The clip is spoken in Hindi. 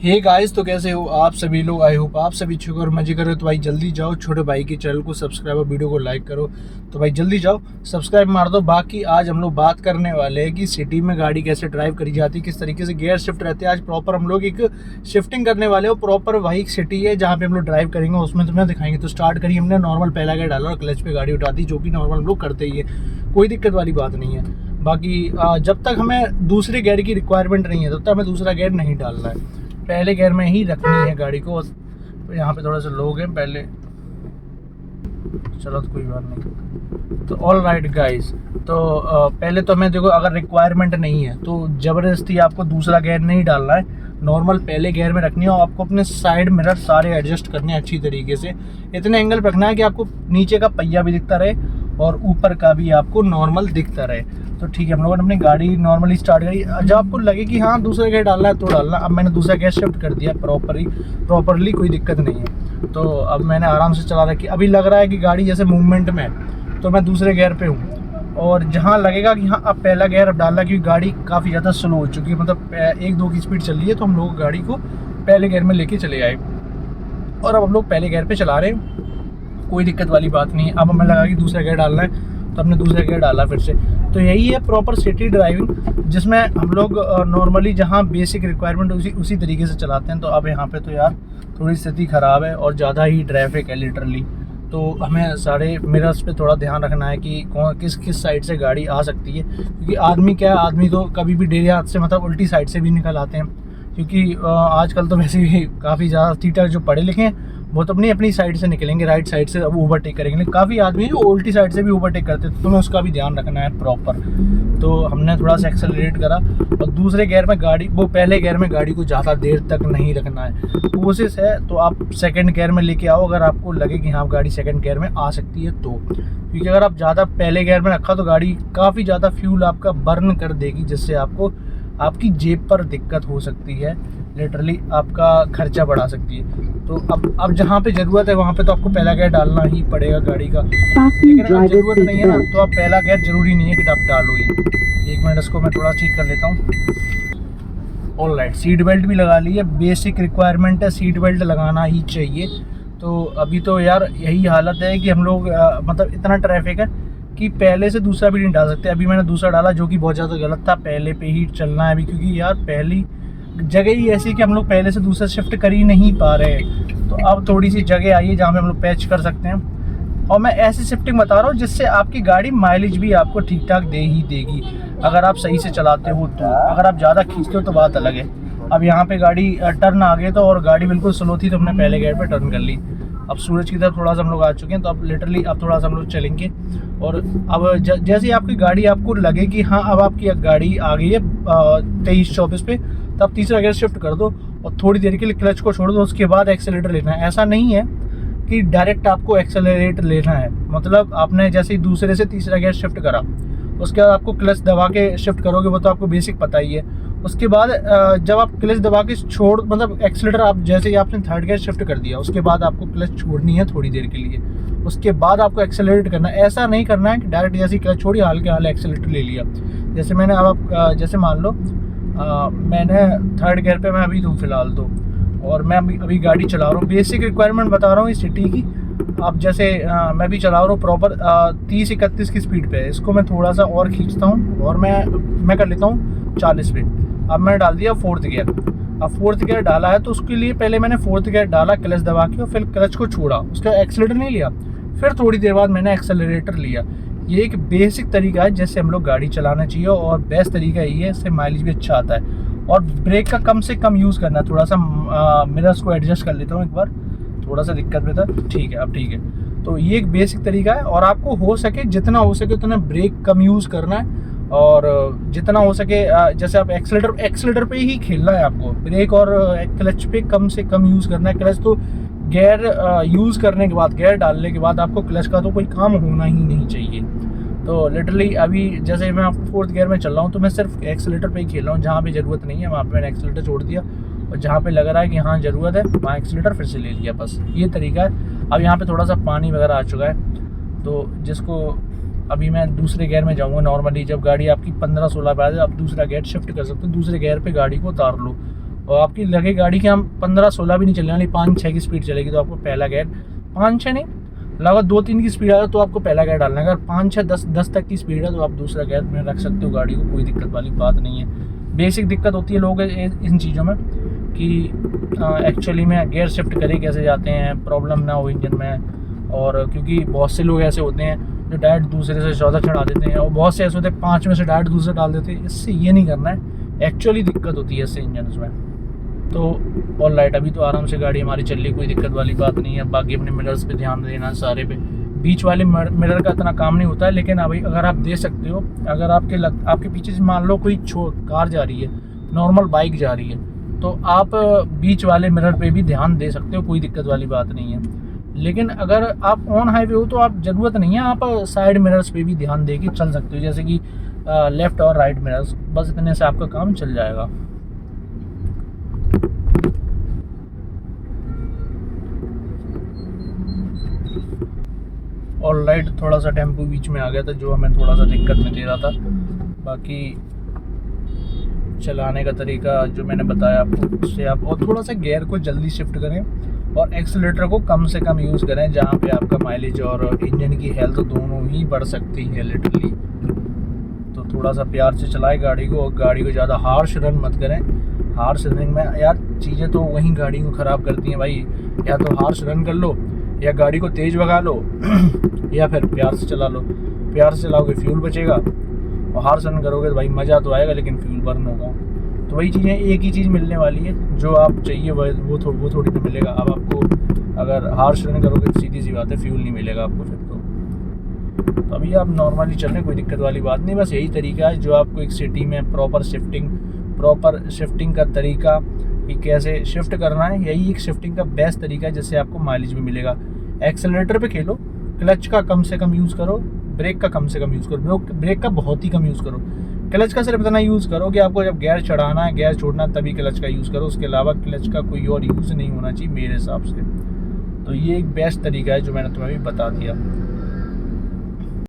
हे गाइस, तो कैसे हो आप सभी लोग। आई होप आप सभी अच्छे हो और मजे करो। तो भाई जल्दी जाओ, छोटे भाई के चैनल को सब्सक्राइब और वीडियो को लाइक करो। तो भाई जल्दी जाओ, सब्सक्राइब मार दो। बाकी आज हम लोग बात करने वाले हैं कि सिटी में गाड़ी कैसे ड्राइव करी जाती है, किस तरीके से गियर शिफ्ट रहते हैं। आज प्रॉपर हम लोग एक शिफ्टिंग करने वाले हो। प्रॉपर वही एक सिटी है जहाँ पे हम लोग ड्राइव करेंगे, उसमें तुम्हें दिखाएंगे। तो स्टार्ट करिए। हमने नॉर्मल पहला गियर डाला और क्लच पे गाड़ी उठाती, जो कि नॉर्मल हम लोग करते ही है, कोई दिक्कत वाली बात नहीं है। बाकी जब तक हमें दूसरे गियर की रिक्वायरमेंट नहीं है तब तक हमें दूसरा गियर नहीं डालना है, पहले गियर में ही रखनी है गाड़ी को। यहाँ पे थोड़ा सा लोग हैं पहले, चलो तो कोई बात नहीं। तो ऑल राइट गाइस, तो पहले तो हमें देखो, अगर रिक्वायरमेंट नहीं है तो ज़बरदस्ती आपको दूसरा गियर नहीं डालना है, नॉर्मल पहले गियर में रखनी है। और आपको अपने साइड मिरर सारे एडजस्ट करने हैं अच्छी तरीके से। इतने एंगल पे रखना है कि आपको नीचे का पहिया भी दिखता रहे और ऊपर का भी आपको नॉर्मल दिखता रहे। तो ठीक है, हम लोगों ने अपनी गाड़ी नॉर्मली स्टार्ट करी। जब आपको लगे कि हाँ दूसरा गियर डालना है तो डालना। अब मैंने दूसरा गियर शिफ्ट कर दिया प्रॉपरली, कोई दिक्कत नहीं है। तो अब मैंने आराम से चला रखी। अभी लग रहा है कि गाड़ी जैसे मूवमेंट में है तो मैं दूसरे गियर पे हूँ, और जहाँ लगेगा कि हाँ अब पहला गियर अब डालना, क्योंकि गाड़ी काफ़ी ज़्यादा स्लो हो चुकी है, मतलब 1-2 की स्पीड चल रही है, तो हम लोग गाड़ी को पहले गियर में लेके चले आए और अब हम लोग पहले गियर पे चला रहे हैं, कोई दिक्कत वाली बात नहीं है। अब हमें लगा कि दूसरा गियर डालना है तो हमने दूसरा गियर डाला फिर से। तो यही है प्रॉपर सिटी ड्राइविंग, जिसमें हम लोग नॉर्मली जहाँ बेसिक रिक्वायरमेंट उसी तरीके से चलाते हैं। तो अब यहाँ पे तो यार थोड़ी स्थिति ख़राब है और ज़्यादा ही ट्रैफिक है लिटरली। तो हमें सारे मिरर्स पे थोड़ा ध्यान रखना है कि कौन किस साइड से गाड़ी आ सकती है, क्योंकि आदमी क्या है, आदमी तो कभी भी डेरे हाथ से मतलब उल्टी साइड से भी निकल आते हैं। क्योंकि आजकल तो वैसे भी काफ़ी ज़्यादा थीटर जो पढ़े लिखे हैं वो तो अपनी साइड से निकलेंगे, राइट साइड से अब ओवरटेक करेंगे। लेकिन काफ़ी आदमी जो उल्टी साइड से भी ओवरटेक करते हैं, तो तुम्हें उसका भी ध्यान रखना है प्रॉपर। तो हमने थोड़ा सा एक्सेलरेट करा और दूसरे गियर में गाड़ी, वो पहले गियर में गाड़ी को ज़्यादा देर तक नहीं रखना है। कोशिश है तो आप सेकंड गियर में लेके आओ, अगर आपको लगे कि हाँ गाड़ी सेकंड गियर में आ सकती है तो। क्योंकि अगर आप ज़्यादा पहले गियर में रखा तो गाड़ी काफ़ी ज़्यादा फ्यूल आपका बर्न कर देगी, जिससे आपको आपकी जेब पर दिक्कत हो सकती है, लिटरली आपका खर्चा बढ़ा सकती है। तो अब जहाँ पे ज़रूरत है वहाँ पे तो आपको पहला गियर डालना ही पड़ेगा गाड़ी का। लेकिन अगर ज़रूरत नहीं है ना तो आप पहला गियर ज़रूरी नहीं है कि आप डालो ही। 1 मिनट इसको मैं थोड़ा ठीक कर लेता हूँ। ऑल राइट, सीट बेल्ट भी लगा ली है, बेसिक रिक्वायरमेंट है, सीट बेल्ट लगाना ही चाहिए। तो अभी तो यार यही हालत है कि हम लोग मतलब इतना ट्रैफिक है कि पहले से दूसरा भी नहीं डाल सकते। अभी मैंने दूसरा डाला जो कि बहुत ज़्यादा गलत था, पहले पे ही चलना है अभी, क्योंकि यार पहली जगह ही ऐसी कि हम लोग पहले से दूसरा शिफ्ट कर ही नहीं पा रहे हैं। तो अब थोड़ी सी जगह आई है जहाँ पे हम लोग पैच कर सकते हैं, और मैं ऐसी शिफ्टिंग बता रहा हूँ जिससे आपकी गाड़ी माइलेज भी आपको ठीक ठाक दे ही देगी, अगर आप सही से चलाते हो तो। अगर आप ज़्यादा खींचते हो तो बात अलग है। अब यहाँ पे गाड़ी टर्न आ गए तो, और गाड़ी बिल्कुल स्लो थी तो हमने पहले गियर पे टर्न कर ली। अब सूरज की तरफ थोड़ा सा हम लोग आ चुके हैं, तो अब लिटरली अब थोड़ा सा हम लोग चलेंगे। और अब जैसे ही आपकी गाड़ी आपको लगे कि हाँ अब आपकी गाड़ी आ गई है 23-24 पे, तब तीसरा गियर शिफ्ट कर दो और थोड़ी देर के लिए क्लच को छोड़ दो, उसके बाद एक्सेलरेटर लेना है। ऐसा नहीं है कि डायरेक्ट आपको एक्सेलरेट लेना है, मतलब आपने जैसे ही दूसरे से तीसरा गियर शिफ्ट करा उसके बाद आपको क्लच दबा के शिफ्ट करोगे, वो तो आपको बेसिक पता ही है। उसके बाद जब आप क्लच दबा के छोड़, मतलब एक्सेलरेटर आप जैसे ही आपने थर्ड गियर शिफ्ट कर दिया उसके बाद आपको क्लच छोड़नी है थोड़ी देर के लिए, उसके बाद आपको एक्सेलरेट करना है। ऐसा नहीं करना है कि डायरेक्ट जैसे ही क्लच छोड़ी हाल के हाल एक्सेलरेटर ले लिया। जैसे मैंने अब आप जैसे मान लो मैंने थर्ड गियर पे मैं अभी दूँ फिलहाल तो, और मैं अभी गाड़ी चला रहा हूँ, बेसिक रिक्वायरमेंट बता रहा हूँ इस सिटी की। अब जैसे मैं भी चला रहा हूँ प्रॉपर 30-31 की स्पीड पे, इसको मैं थोड़ा सा और खींचता हूँ और मैं कर लेता हूँ 40 पे। अब मैंने डाल दिया फोर्थ गियर। अब फोर्थ गियर डाला है तो उसके लिए पहले मैंने फोर्थ गियर डाला क्लच दबा के, और फिर क्लच को छोड़ा, उसका एक्सेलरेटर नहीं लिया, फिर थोड़ी देर बाद मैंने एक्सेलरेटर लिया। ये एक बेसिक तरीका है जैसे हम लोग गाड़ी चलाना चाहिए, और बेस्ट तरीका यही है, इससे माइलेज भी अच्छा आता है। और ब्रेक का कम से कम यूज़ करना है। थोड़ा सा मिरर्स को एडजस्ट कर लेता हूँ एक बार, थोड़ा सा दिक्कत में था, ठीक है अब ठीक है। तो ये एक बेसिक तरीका है, और आपको हो सके जितना हो सके उतना ब्रेक कम यूज़ करना है, और जितना हो सके जैसे आप एक्सेलरेटर पे ही खेलना है आपको, ब्रेक और क्लच पे कम से कम यूज़ करना है। क्लच तो गियर यूज़ करने के बाद, गियर डालने के बाद आपको क्लच का तो कोई काम होना ही नहीं चाहिए। तो लिटरली अभी जैसे मैं आपको फोर्थ गियर में चल रहा हूँ तो मैं सिर्फ एक्सेलरेटर पे ही खेल रहा हूँ, जहाँ पे ज़रूरत नहीं है वहाँ पे मैंने एक्सेलरेटर छोड़ दिया, और जहाँ पे लग रहा है कि हाँ ज़रूरत है वहाँ एक्सेलरेटर फिर से ले लिया, बस ये तरीका है। अब यहाँ पे थोड़ा सा पानी वगैरह आ चुका है, तो जिसको अभी मैं दूसरे गियर में जाऊँगा। नॉर्मली जब गाड़ी आपकी 15-16 पे आ जाए आप दूसरा गियर शिफ्ट कर सकते हो, दूसरे गियर पे गाड़ी को उतार लो और आपकी लगे गाड़ी की हम 15-16 भी नहीं चलने वाली, 5-6 की स्पीड चलेगी तो आपको पहला गेयर, 5-6 नहीं लगभग 2-3 की स्पीड है तो आपको पहला गेयर डालना है। अगर 5-6-10 तक की स्पीड है तो आप दूसरा गेयर में रख सकते हो गाड़ी को, कोई दिक्कत वाली बात नहीं है। बेसिक दिक्कत होती है लोगों को इन चीज़ों में कि एक्चुअली में गेयर शिफ्ट करे कैसे जाते हैं, प्रॉब्लम ना हो इंजन में। और क्योंकि बहुत से लोग ऐसे होते हैं जो डायरेक्ट दूसरे से 14 चढ़ा देते हैं, और बहुत से ऐसे होते हैं 5 में से डायरेक्ट दूसरे डाल देते हैं। इससे ये नहीं करना है, एक्चुअली दिक्कत होती है इससे इंजन में। तो ऑल राइट, अभी तो आराम से गाड़ी हमारी चल रही, कोई दिक्कत वाली बात नहीं है। बाकी अपने मिरर्स पे ध्यान देना, सारे पे। बीच वाले मिरर का इतना काम नहीं होता है, लेकिन अभी अगर आप दे सकते हो, अगर आपके पीछे से मान लो कोई कार जा रही है, नॉर्मल बाइक जा रही है, तो आप बीच वाले मिरर पे भी ध्यान दे सकते हो, कोई दिक्कत वाली बात नहीं है। लेकिन अगर आप ऑन हाईवे हो तो आप ज़रूरत नहीं है, आप साइड मिरर्स पे भी ध्यान दे के चल सकते हो, जैसे कि लेफ़्ट और राइट मिरर्स, बस इतने से आपका काम चल जाएगा। ऑल राइट, थोड़ा सा टेम्पो बीच में आ गया था जो हमें थोड़ा सा दिक्कत में दे रहा था। बाकी चलाने का तरीका जो मैंने बताया आपको, उससे आप और थोड़ा सा गियर को जल्दी शिफ्ट करें और एक्सीलरेटर को कम से कम यूज़ करें, जहाँ पे आपका माइलेज और इंजन की हेल्थ दोनों ही बढ़ सकती है लिटरली। तो थोड़ा सा प्यार से चलाएं गाड़ी को, और गाड़ी को ज़्यादा हार्श रन मत करें। हार्श रनिंग में यार चीज़ें तो वहीं गाड़ी को ख़राब करती हैं भाई। या तो हार्श रन कर लो, या गाड़ी को तेज़ भगा लो या फिर प्यार से चला लो। प्यार से चलाओगे फ्यूल बचेगा, और हार्श रन करोगे तो भाई मज़ा तो आएगा लेकिन फ्यूल बर्न होगा। तो वही चीज़ें, एक ही चीज़ मिलने वाली है, जो आप चाहिए वो थोड़ी ना मिलेगा। अब आपको अगर हार्श रन करोगे तो सीधी सी बात है फ्यूल नहीं मिलेगा आपको फिर तो अभी आप नॉर्मली चल रहे, कोई दिक्कत वाली बात नहीं। बस यही तरीका है जो आपको एक सिटी में प्रॉपर शिफ्टिंग का तरीका कि कैसे शिफ्ट करना है, यही एक शिफ्टिंग का बेस्ट तरीका है जिससे आपको माइलेज भी मिलेगा। एक्सेलरेटर पे खेलो, क्लच का कम से कम यूज़ करो, ब्रेक का कम से कम यूज़ करो, ब्रेक का बहुत ही कम यूज़ करो, क्लच का सिर्फ इतना यूज़ करो कि आपको जब गियर चढ़ाना है, गियर छोड़ना है, तभी क्लच का यूज़ करो। उसके अलावा क्लच का कोई और यूज़ नहीं होना चाहिए मेरे हिसाब से। तो ये एक बेस्ट तरीका है जो मैंने तुम्हें भी बता दिया।